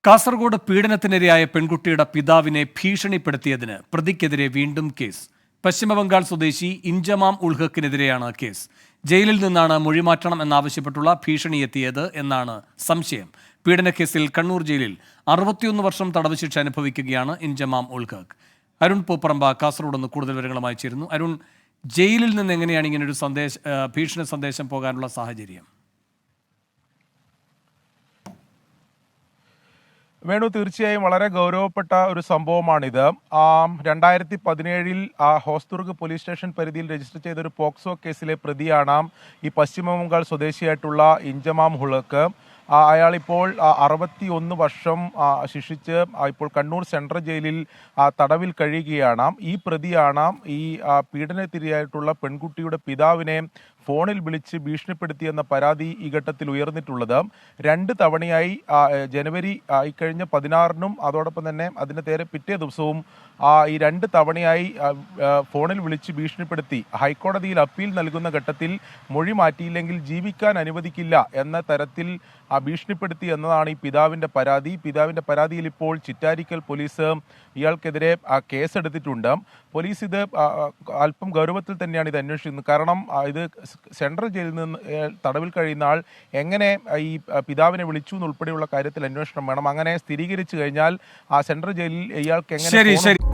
കാസർഗോഡ് പീഡനത്തിനിരയായ പെൺകുട്ടിയുടെ പിതാവിനെ ഭീഷണിപ്പെടുത്തിയതിന് പ്രതിക്കെതിരെ വീണ്ടും കേസ്. പശ്ചിമബംഗാൾ സ്വദേശി ഇഞ്ചമാം ഉൾ ഹക്കിനെതിരെയാണ് കേസ്. ജയിലിൽ നിന്നാണ് മൊഴിമാറ്റണം എന്നാവശ്യപ്പെട്ടുള്ള ഭീഷണിയെത്തിയത് എന്നാണ് സംശയം. പീഡനക്കേസിൽ കണ്ണൂർ ജയിലിൽ 61 വർഷം തടവ് ശിക്ഷ അനുഭവിക്കുകയാണ് ഇഞ്ചമാം ഉൾ ഹക്ക്. അരുൺ പൂപ്പറമ്പ കാസർഗോഡ് നിന്ന് കൂടുതൽ വിവരങ്ങളുമായി ചേരുന്നു. അരുൺ, ജയിലിൽ നിന്ന് എങ്ങനെയാണ് ഇങ്ങനെ ഒരു ഭീഷണി സന്ദേശം പോകാനുള്ള സാഹചര്യം? വേണു, തീർച്ചയായും വളരെ ഗൗരവപ്പെട്ട ഒരു സംഭവമാണിത്. 2017 ഹോസ്ദുർഗ് പോലീസ് സ്റ്റേഷൻ പരിധിയിൽ രജിസ്റ്റർ ചെയ്ത ഒരു പോക്സോ കേസിലെ പ്രതിയാണ് ഈ പശ്ചിമബംഗാൾ സ്വദേശിയായിട്ടുള്ള ഇഞ്ചമാം ഉൾ ഹക്ക്. അയാളിപ്പോൾ 61 വർഷം ശിക്ഷിച്ച് ഇപ്പോൾ കണ്ണൂർ സെൻട്രൽ ജയിലിൽ തടവിൽ കഴിയുകയാണ്. ഈ പ്രതിയാണ് ഈ പീഡനത്തിരയായിട്ടുള്ള പെൺകുട്ടിയുടെ പിതാവിനെ ഫോണിൽ വിളിച്ച് ഭീഷണിപ്പെടുത്തിയെന്ന പരാതി ഈ ഘട്ടത്തിൽ ഉയർന്നിട്ടുള്ളത്. 2 തവണയായി ജനുവരി ഇക്കഴിഞ്ഞ 16-നും അതോടൊപ്പം തന്നെ അതിന് നേരെ പിറ്റേ ദിവസവും ഈ 2 തവണയായി ഫോണിൽ വിളിച്ച് ഭീഷണിപ്പെടുത്തി ഹൈക്കോടതിയിൽ അപ്പീൽ നൽകുന്ന ഘട്ടത്തിൽ മൊഴി മാറ്റിയില്ലെങ്കിൽ ജീവിക്കാൻ അനുവദിക്കില്ല എന്ന തരത്തിൽ ഭീഷണിപ്പെടുത്തി എന്നതാണ് ഈ പിതാവിൻ്റെ പരാതി. പിതാവിൻ്റെ പരാതിയിൽ ഇപ്പോൾ ചിറ്റാരിക്കൽ പോലീസ് ഇയാൾക്കെതിരെ കേസെടുത്തിട്ടുണ്ട്. പോലീസ് ഇത് അല്പം ഗൗരവത്തിൽ തന്നെയാണ് ഇത് അന്വേഷിക്കുന്നത്. കാരണം ഇത് സെൻട്രൽ ജയിലിൽ നിന്ന് തടവിൽ കഴിയുന്ന ആൾ എങ്ങനെ ഈ പിതാവിനെ വിളിച്ചു എന്നുൾപ്പെടെയുള്ള കാര്യത്തിൽ അന്വേഷണം വേണം. അങ്ങനെ സ്ഥിരീകരിച്ചു കഴിഞ്ഞാൽ സെൻട്രൽ ജയിലിൽ ഇയാൾക്ക് എങ്ങനെ